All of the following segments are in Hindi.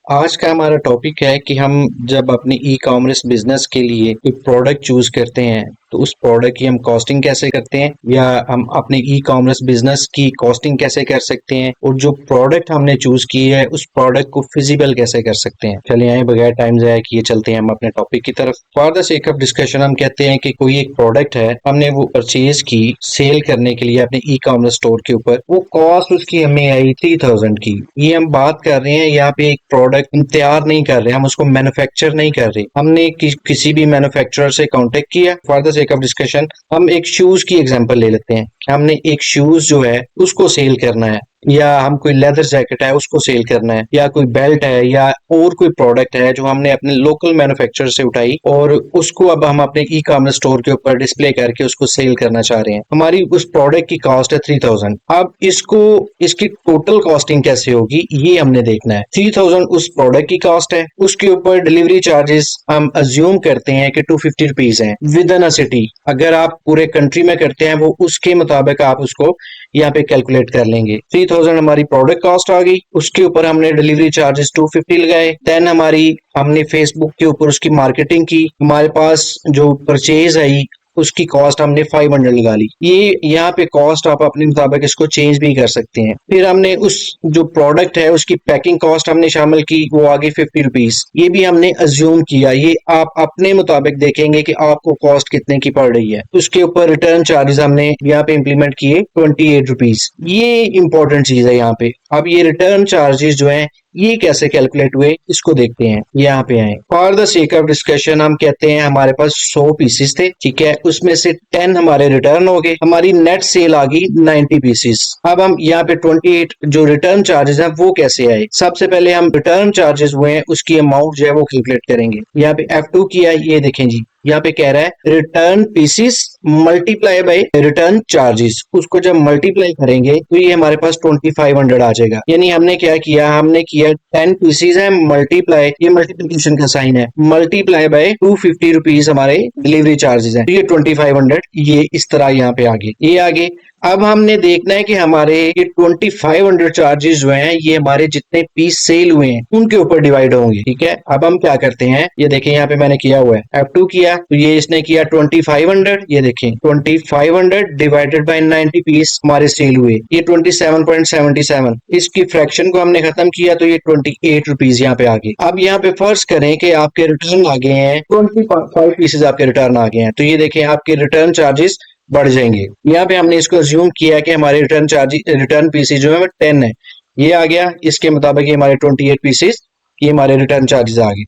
आज का हमारा टॉपिक है कि हम जब अपने ई कॉमर्स बिजनेस के लिए कोई प्रोडक्ट चूज करते हैं तो उस प्रोडक्ट की हम कॉस्टिंग कैसे करते हैं या हम अपने ई कॉमर्स बिजनेस की कॉस्टिंग कैसे कर सकते हैं और जो प्रोडक्ट हमने चूज की है उस प्रोडक्ट को फिजिबल कैसे कर सकते हैं। चलिए आए बगैर टाइम जाया किए चलते हैं हम अपने टॉपिक की तरफ। For the sake of discussion हम कहते हैं कि कोई एक प्रोडक्ट है, हमने वो परचेज की सेल करने के लिए अपने ई कॉमर्स स्टोर के ऊपर, वो कॉस्ट उसकी हमें आई 3000 की। ये हम बात कर रहे हैं यहाँ पे एक प्रोडक्ट हम तैयार नहीं कर रहे, हम उसको मैन्युफैक्चर नहीं कर रहे, हमने किसी भी मैन्युफैक्चरर से कांटेक्ट किया। For the sake of discussion हम एक शूज की एग्जांपल ले लेते हैं। हमने एक शूज जो है उसको सेल करना है, या हम कोई लेदर जैकेट है उसको सेल करना है, या कोई बेल्ट है, या और कोई प्रोडक्ट है जो हमने अपने लोकल मैन्युफैक्चरर से उठाई और उसको अब हम अपने ई कॉमर्स स्टोर के ऊपर डिस्प्ले करके उसको सेल करना चाह रहे हैं। हमारी उस प्रोडक्ट की कॉस्ट है 3000। अब इसकी टोटल कॉस्टिंग कैसे होगी ये हमने देखना है। 3000 उस प्रोडक्ट की कॉस्ट है, उसके ऊपर डिलीवरी चार्जेस हम अज्यूम करते हैं कि 250 रुपीज है विद इन अ सिटी। अगर आप पूरे कंट्री में करते हैं वो उसके मुताबिक आप उसको यहाँ पे कैलकुलेट कर लेंगे। 3000 हमारी प्रोडक्ट कॉस्ट आ गई, उसके ऊपर हमने डिलीवरी चार्जेस 250 लगाए। देन हमने फेसबुक के ऊपर उसकी मार्केटिंग की, हमारे पास जो परचेज आई उसकी कॉस्ट हमने 500 लगा ली। ये यहाँ पे कॉस्ट आप अपने मुताबिक इसको चेंज भी कर सकते हैं। फिर हमने उस जो प्रोडक्ट है उसकी पैकिंग कॉस्ट हमने शामिल की, वो आ गई 50 रुपीज। ये भी हमने अज्यूम किया, ये आप अपने मुताबिक देखेंगे कि आपको कॉस्ट कितने की पड़ रही है। उसके ऊपर रिटर्न चार्जेस हमने यहाँ पे इंप्लीमेंट किए 28 रुपीज। ये इंपॉर्टेंट चीज है यहाँ पे। अब ये रिटर्न चार्जेस जो है ये कैसे कैलकुलेट हुए इसको देखते हैं। यहाँ पे आए, for the sake of discussion हम कहते हैं हमारे पास 100 पीसेस थे, ठीक है, उसमें से 10 हमारे रिटर्न हो गए, हमारी नेट सेल आ गई 90 पीसेस। अब हम यहाँ पे 28 जो रिटर्न चार्जेस हैं वो कैसे आए। सबसे पहले हम रिटर्न चार्जेस हुए हैं उसकी अमाउंट जो है वो कैलकुलेट करेंगे। यहाँ पे F2 किया, ये देखें जी, यहाँ पे कह रहा है return pieces multiply by return charges. उसको जब मल्टीप्लाई करेंगे तो ये हमारे पास 2500 आ जाएगा। यानी हमने क्या किया, हमने किया 10 पीसेस है मल्टीप्लाई, ये मल्टीप्लीकेशन का साइन है, मल्टीप्लाई बाय 250 रुपीज हमारे डिलीवरी चार्जेस है, तो ये 2500 ये इस तरह यहाँ पे आगे ये आगे। अब हमने देखना है कि हमारे ये 2500 चार्जेस जो हैं ये हमारे जितने पीस सेल हुए हैं उनके ऊपर डिवाइड होंगे, ठीक है। अब हम क्या करते हैं, ये देखें यहाँ पे मैंने किया हुआ है F2 किया तो ये इसने किया 2500, ये देखें 2500 डिवाइडेड बाय 90 पीस हमारे सेल हुए, ये 27.77। इसकी फ्रैक्शन को हमने खत्म किया तो ये 28 रुपीज यहाँ पे आ गए। अब यहाँ पे फर्ज करें कि आपके रिटर्न आ गए हैं 25 पीसेज, आपके रिटर्न आ गए हैं, तो ये देखें आपके रिटर्न चार्जेस बढ़ जाएंगे। यहाँ पे हमने इसको अज्यूम किया कि हमारे रिटर्न पीसेज जो है वो 10 है, ये आ गया, इसके मुताबिक ये हमारे 28 पीसेज ये हमारे रिटर्न चार्जेस आ गए।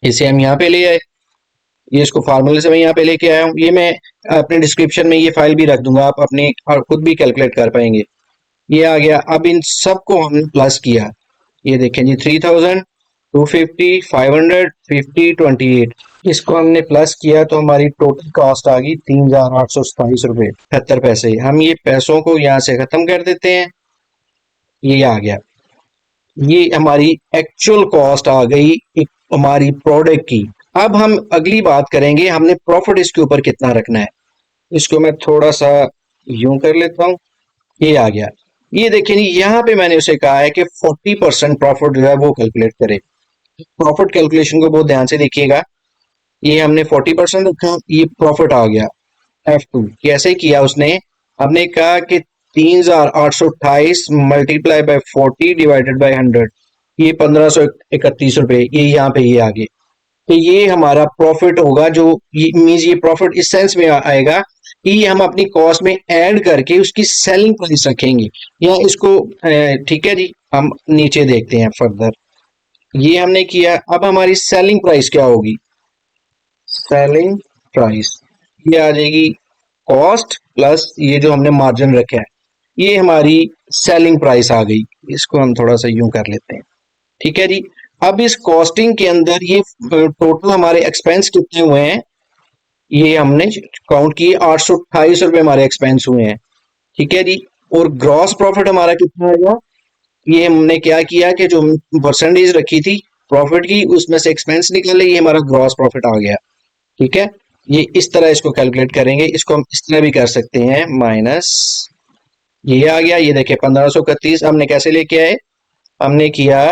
इसे हम यहाँ पे ले आए, ये इसको फार्मूले से मैं यहाँ पे लेके आया हूँ, ये मैं अपने डिस्क्रिप्शन में ये फाइल भी रख दूंगा, आप अपने और खुद भी कैलकुलेट कर पाएंगे। ये आ गया। अब इन सबको हमने प्लस किया, ये देखें जी 3000 250 500 50 28, इसको हमने प्लस किया तो हमारी टोटल कॉस्ट आ गई 3827 रुपए 78 पैसे। हम ये पैसों को यहाँ से खत्म कर देते हैं, ये आ गया, ये हमारी एक्चुअल कॉस्ट आ गई एक हमारी प्रोडक्ट की। अब हम अगली बात करेंगे, हमने प्रॉफिट इसके ऊपर कितना रखना है। इसको मैं थोड़ा सा यूं कर लेता हूँ, ये आ गया। ये देखिए यहाँ पे मैंने उसे कहा है कि 40% प्रॉफिट जो है वो कैलकुलेट करे। प्रॉफिट कैलकुलेशन को बहुत ध्यान से देखिएगा, ये हमने 40% रखा, ये प्रॉफिट आ गया F2। कैसे किया उसने, हमने कहा कि 3828 मल्टीप्लाई बाय 40 डिवाइडेड बाय 100, ये 1531 रुपए, ये यहाँ पे ये आ गए। तो ये हमारा प्रॉफिट होगा, जो ये मींस ये प्रॉफिट इस सेंस में आएगा कि ये हम अपनी कॉस्ट में ऐड करके उसकी सेलिंग प्राइस रखेंगे या इसको, ठीक है जी। हम नीचे देखते हैं फर्दर, ये हमने किया। अब हमारी सेलिंग प्राइस क्या होगी, सेलिंग प्राइस ये आ जाएगी कॉस्ट प्लस ये जो हमने मार्जिन रखा है, ये हमारी सेलिंग प्राइस आ गई। इसको हम थोड़ा सा यूं कर लेते हैं, ठीक है जी। अब इस कॉस्टिंग के अंदर ये टोटल हमारे एक्सपेंस कितने हुए हैं, ये हमने काउंट किए 828 रुपए हमारे एक्सपेंस हुए हैं, ठीक है जी। और ग्रॉस प्रॉफिट हमारा कितना आएगा, ये हमने क्या किया कि जो परसेंटेज रखी थी प्रॉफिट की उसमें से एक्सपेंस निकाले, ये हमारा ग्रॉस प्रॉफिट आ गया, ठीक है। ये इस तरह इसको कैलकुलेट करेंगे, इसको हम इस तरह भी कर सकते हैं, माइनस ये आ गया, ये देखिए 1531 हमने कैसे लेके आए, हमने किया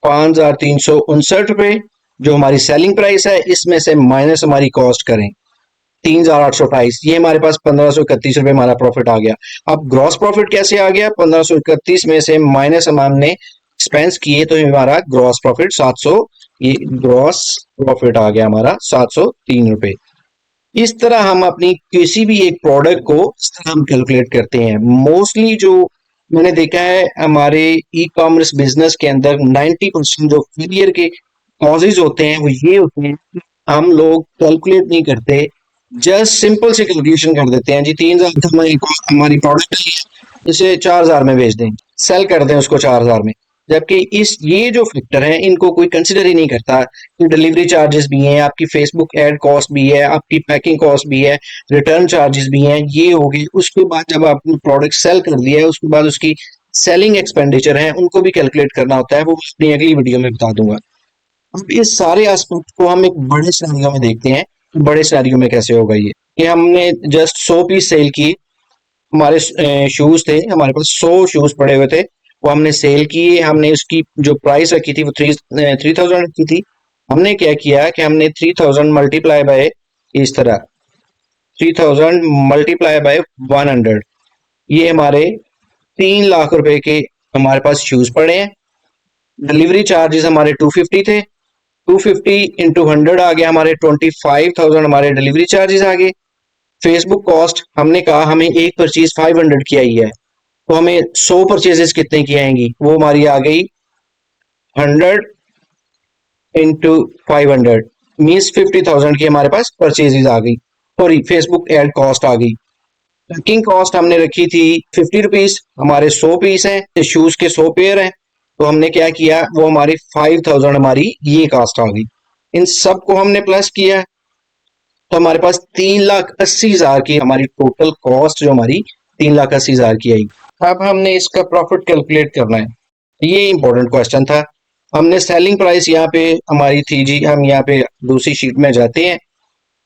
₹5,359 जो हमारी सेलिंग प्राइस है, इसमें से माइनस हमारी कॉस्ट करें 3,828, ये हमारे पास ₹1,531 हमारा प्रॉफिट आ गया। अब ग्रॉस प्रॉफिट कैसे आ गया? 1,531 में से माइनस हमने एक्सपेंस किए तो हमारा ग्रॉस प्रॉफिट 700, ये ग्रॉस प्रॉफिट आ गया हमारा ₹703। इस तरह हम अपनी किसी भी एक प्रोडक्ट को इस तरह हम कैलकुलेट करते हैं। मोस्टली जो मैंने देखा है हमारे ई कॉमर्स बिजनेस के अंदर 90% जो फेलियर के कॉजेज होते हैं वो ये होते हैं कि हम लोग कैलकुलेट नहीं करते, जस्ट सिंपल से कैलकुलेशन कर देते हैं जी 3,000 हमारी प्रोडक्ट है, इसे 4,000 में बेच दें, सेल कर दें उसको 4,000 में। जबकि इस ये जो फैक्टर है इनको कोई कंसिडर ही नहीं करता कि डिलीवरी चार्जेस भी हैं, आपकी फेसबुक एड कॉस्ट भी है, आपकी पैकिंग कॉस्ट भी है, रिटर्न चार्जेस भी हैं, ये हो गए। उसके बाद जब आपने प्रोडक्ट सेल कर दिया है उसके बाद उसकी सेलिंग एक्सपेंडिचर है उनको भी कैलकुलेट करना होता है, वो अपनी अगली वीडियो में बता दूंगा। अब इस सारे एस्पेक्ट को हम एक बड़े सिनेरियो में देखते हैं कि बड़े सिनेरियो में कैसे होगा ये कि हमने जस्ट 100 पीस सेल किए, हमारे शूज थे, हमारे पास 100 शूज पड़े हुए थे, वो हमने सेल किए, हमने उसकी जो प्राइस रखी थी वो 3,000 रखी थी। हमने क्या किया कि हमने 3,000 मल्टीप्लाई बाय इस तरह 3,000 मल्टीप्लाई बाय 100, ये हमारे 3 लाख रुपए के हमारे पास शूज पड़े हैं। डिलीवरी चार्जेस हमारे 250 थे, 250 इंटू 100 आ गया हमारे 25,000 हमारे डिलीवरी चार्जेस आ गए। फेसबुक कॉस्ट हमने कहा हमें एक परचेज 500 की आई है, तो हमें 100 परचेजेस कितने की आएंगी? वो हमारी आ गई 100 इंटू 500 मीन्स 50,000 की हमारे पास परचेजेस आ गई, सॉरी फेसबुक एड कॉस्ट आ गई। पैकिंग कॉस्ट हमने रखी थी ₹50, हमारे 100 पीस हैं, शूज के 100 पेयर हैं, तो हमने क्या किया वो हमारी 5,000 हमारी ये कॉस्ट आ गई। इन सब को हमने प्लस किया तो हमारे पास 3,80,000 की हमारी टोटल कॉस्ट जो हमारी 3,80,000 की आई। अब हमने इसका प्रॉफिट कैलकुलेट करना है, ये इंपॉर्टेंट क्वेश्चन था। हमने सेलिंग प्राइस यहाँ पे हमारी थी जी, हम यहाँ पे दूसरी शीट में जाते हैं,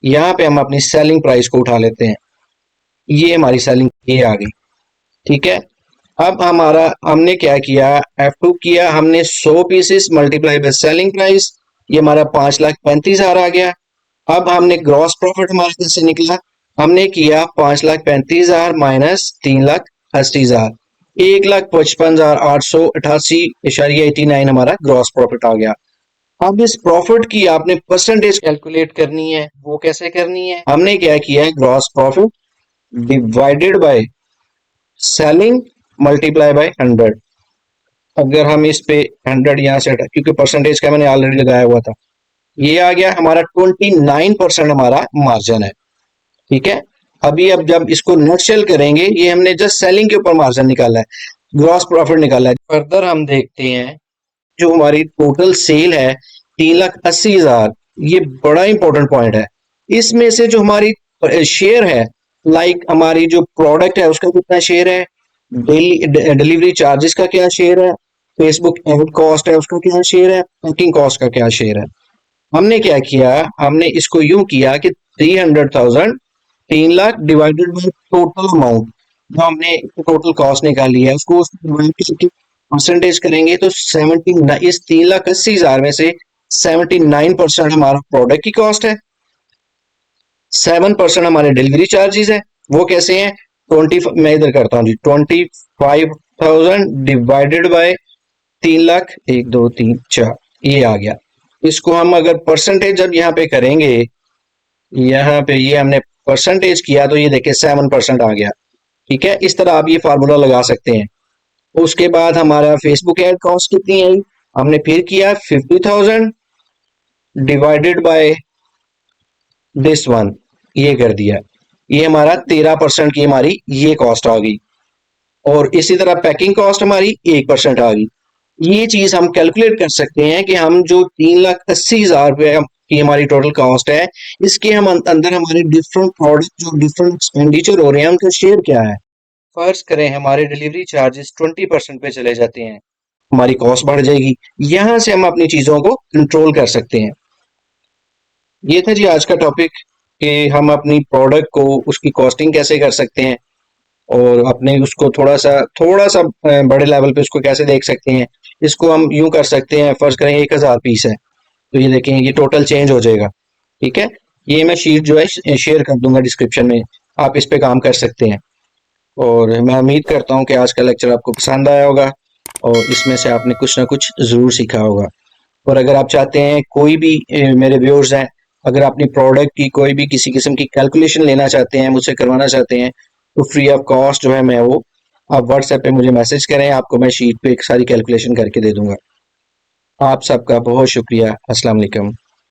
यहाँ पे हम अपनी सेलिंग प्राइस को उठा लेते हैं, ये हमारी सेलिंग ये आ गई, ठीक है। अब हमारा हमने क्या किया, F2 किया, हमने 100 pieces multiply by selling price, ये हमारा 5,35,000 आ गया। अब हमने ग्रॉस प्रॉफिट हमारे कैसे निकला, हमने किया 5,35,000 माइनस 3,80,000, 1,55,888.89 हमारा ग्रॉस प्रॉफिट आ गया। अब इस प्रॉफिट की आपने परसेंटेज कैलकुलेट करनी है, वो कैसे करनी है? हमने क्या किया है, gross profit divided by selling multiply by 100। अगर हम इस पे 100 यहाँ से हटा, क्योंकि परसेंटेज का मैंने ऑलरेडी लगाया हुआ था, ये आ गया हमारा 29% हमारा मार्जिन है, ठीक है। अभी अब जब इसको नेट सेल करेंगे, ये हमने जस्ट सेलिंग के ऊपर मार्जिन निकाला है, ग्रॉस प्रॉफिट निकाला है। फर्दर हम देखते हैं जो हमारी टोटल सेल है 3,80,000, ये बड़ा इंपॉर्टेंट पॉइंट है। इसमें से जो हमारी शेयर है, लाइक हमारी जो प्रोडक्ट है उसका कितना शेयर है, डिलीवरी चार्जेस का क्या शेयर है, फेसबुक एड कॉस्ट है उसका क्या शेयर है, पैकिंग कॉस्ट का क्या शेयर है। हमने क्या किया, हमने इसको यूं किया कि 300,000 3 lakh divided by total amount, जो हमने टोटल कॉस्ट निकाली है उसको परसेंटेज करेंगे तो 79, इस 3,80,000 में से 79% हमारा प्रोडक्ट की कॉस्ट है, 7% हमारे डिलीवरी चार्जेस है। वो कैसे हैं, 20, मैं इधर करता हूँ जी, 25,000 डिवाइडेड बाय 3 लाख, 1 2 3 4, ये आ गया। इसको हम अगर परसेंटेज जब यहाँ पे करेंगे, यहाँ पे ये हमने परसेंटेज किया तो ये देखिए 7% आ गया, ठीक है। इस तरह आप ये फार्मूला लगा सकते हैं। उसके बाद हमारा फेसबुक एड कॉस्ट कितनी आई, हमने फिर किया 50,000 डिवाइडेड बाय दिस वन, ये कर दिया, ये हमारा 13% की हमारी ये कॉस्ट आ गई। और इसी तरह पैकिंग कॉस्ट हमारी 1% आ गई। ये चीज हम कैलकुलेट कर सकते हैं कि हम जो 3,80,000 रुपए की हमारी टोटल कॉस्ट है, इसके हम अंदर हमारे डिफरेंट प्रोडक्ट जो डिफरेंट एक्सपेंडिचर हो रहे हैं उनका शेयर क्या है। फर्ज करें हमारे डिलीवरी चार्जेस 20% पे चले जाते हैं, हमारी कॉस्ट बढ़ जाएगी। यहां से हम अपनी चीजों को कंट्रोल कर सकते हैं। ये था जी आज का टॉपिक कि हम अपनी प्रोडक्ट को उसकी कॉस्टिंग कैसे कर सकते हैं और अपने उसको थोड़ा सा बड़े लेवल पे उसको कैसे देख सकते हैं। इसको हम यूं कर सकते हैं, फर्ज करें 1000 पीस है, तो ये देखें ये टोटल चेंज हो जाएगा। ठीक है, ये मैं शीट जो है शेयर कर दूंगा डिस्क्रिप्शन में, आप इस पे काम कर सकते हैं। और मैं उम्मीद करता हूँ कि आज का लेक्चर आपको पसंद आया होगा और इसमें से आपने कुछ ना कुछ ज़रूर सीखा होगा। और अगर आप चाहते हैं, कोई भी मेरे व्यूअर्स हैं, अगर अपनी प्रोडक्ट की कोई भी किसी किस्म की कैलकुलेशन लेना चाहते हैं, मुझसे करवाना चाहते हैं, तो फ्री ऑफ कॉस्ट जो है मैं वो, आप व्हाट्सएप पे मुझे मैसेज करें, आपको मैं शीट पे एक सारी कैलकुलेशन करके दे दूंगा। आप सबका बहुत शुक्रिया। अस्सलाम वालेकुम।